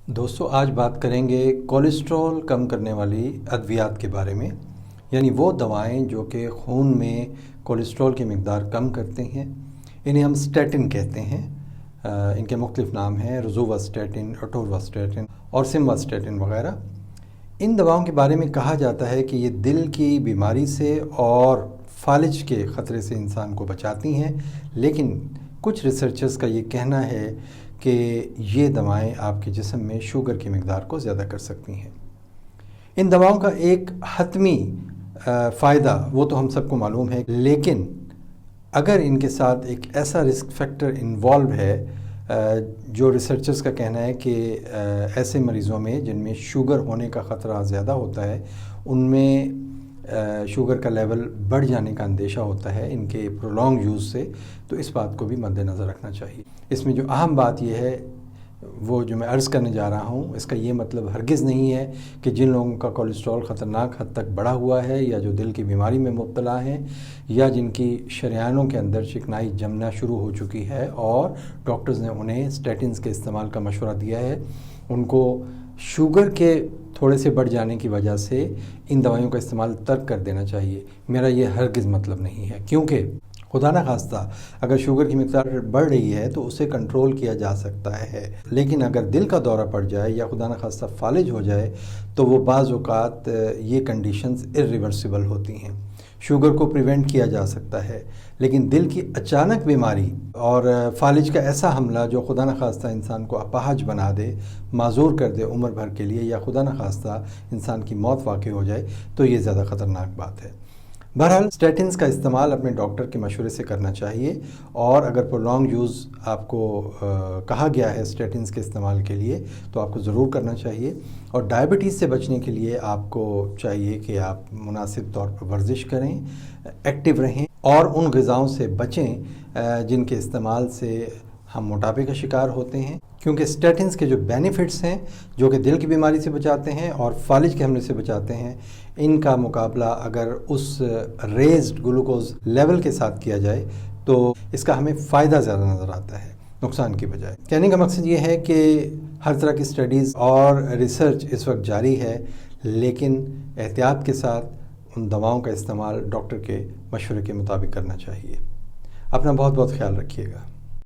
دوستوں آج بات کریں گے کولیسٹرول کم کرنے والی ادویات کے بارے میں، یعنی وہ دوائیں جو کہ خون میں کولیسٹرول کی مقدار کم کرتے ہیں۔ انہیں ہم اسٹیٹن کہتے ہیں۔ ان کے مختلف نام ہیں، روزوواسٹیٹن، اٹورواسٹیٹن اور سمواسٹیٹن وغیرہ۔ ان دواؤں کے بارے میں کہا جاتا ہے کہ یہ دل کی بیماری سے اور فالج کے خطرے سے انسان کو بچاتی ہیں، لیکن کچھ ریسرچرز کا یہ کہنا ہے کہ یہ دوائیں آپ کے جسم میں شوگر کی مقدار کو زیادہ کر سکتی ہیں۔ ان دواؤں کا ایک حتمی فائدہ وہ تو ہم سب کو معلوم ہے، لیکن اگر ان کے ساتھ ایک ایسا رسک فیکٹر انوالو ہے جو ریسرچرز کا کہنا ہے کہ ایسے مریضوں میں جن میں شوگر ہونے کا خطرہ زیادہ ہوتا ہے، ان میں شوگر کا لیول بڑھ جانے کا اندیشہ ہوتا ہے ان کے پرولونگ یوز سے، تو اس بات کو بھی مد نظر رکھنا چاہیے۔ اس میں جو اہم بات یہ ہے وہ جو میں عرض کرنے جا رہا ہوں، اس کا یہ مطلب ہرگز نہیں ہے کہ جن لوگوں کا کولیسٹرول خطرناک حد تک بڑھا ہوا ہے، یا جو دل کی بیماری میں مبتلا ہیں، یا جن کی شریانوں کے اندر چکنائی جمنا شروع ہو چکی ہے اور ڈاکٹرز نے انہیں اسٹیٹنز کے استعمال کا مشورہ دیا ہے، ان کو شوگر کے تھوڑے سے بڑھ جانے کی وجہ سے ان دوائیوں کا استعمال ترک کر دینا چاہیے۔ میرا یہ ہرگز مطلب نہیں ہے، کیونکہ خدا نہ خواستہ اگر شوگر کی مقدار بڑھ رہی ہے تو اسے کنٹرول کیا جا سکتا ہے، لیکن اگر دل کا دورہ پڑ جائے یا خدا نہ خواستہ فالج ہو جائے تو وہ بعض اوقات یہ کنڈیشنز ارریورسیبل ہوتی ہیں۔ شوگر کو پریونٹ کیا جا سکتا ہے، لیکن دل کی اچانک بیماری اور فالج کا ایسا حملہ جو خدا نہ خواستہ انسان کو اپاہج بنا دے، معذور کر دے عمر بھر کے لیے، یا خدا نہ خواستہ انسان کی موت واقع ہو جائے، تو یہ زیادہ خطرناک بات ہے۔ بہرحال اسٹیٹنز کا استعمال اپنے ڈاکٹر کے مشورے سے کرنا چاہیے، اور اگر پرولونگ یوز آپ کو کہا گیا ہے اسٹیٹنز کے استعمال کے لیے تو آپ کو ضرور کرنا چاہیے۔ اور ڈائبٹیز سے بچنے کے لیے آپ کو چاہیے کہ آپ مناسب طور پر ورزش کریں، ایکٹیو رہیں، اور ان غذاؤں سے بچیں جن کے استعمال سے ہم موٹاپے کا شکار ہوتے ہیں، کیونکہ اسٹیٹنز کے جو بینیفٹس ہیں جو کہ دل کی بیماری سے بچاتے ہیں اور فالج کے حملے سے بچاتے ہیں، ان کا مقابلہ اگر اس ریزڈ گلوکوز لیول کے ساتھ کیا جائے تو اس کا ہمیں فائدہ زیادہ نظر آتا ہے نقصان کی بجائے۔ کہنے کا مقصد یہ ہے کہ ہر طرح کی اسٹڈیز اور ریسرچ اس وقت جاری ہے، لیکن احتیاط کے ساتھ ان دواؤں کا استعمال ڈاکٹر کے مشورے کے مطابق کرنا چاہیے۔ اپنا بہت بہت خیال رکھیے گا۔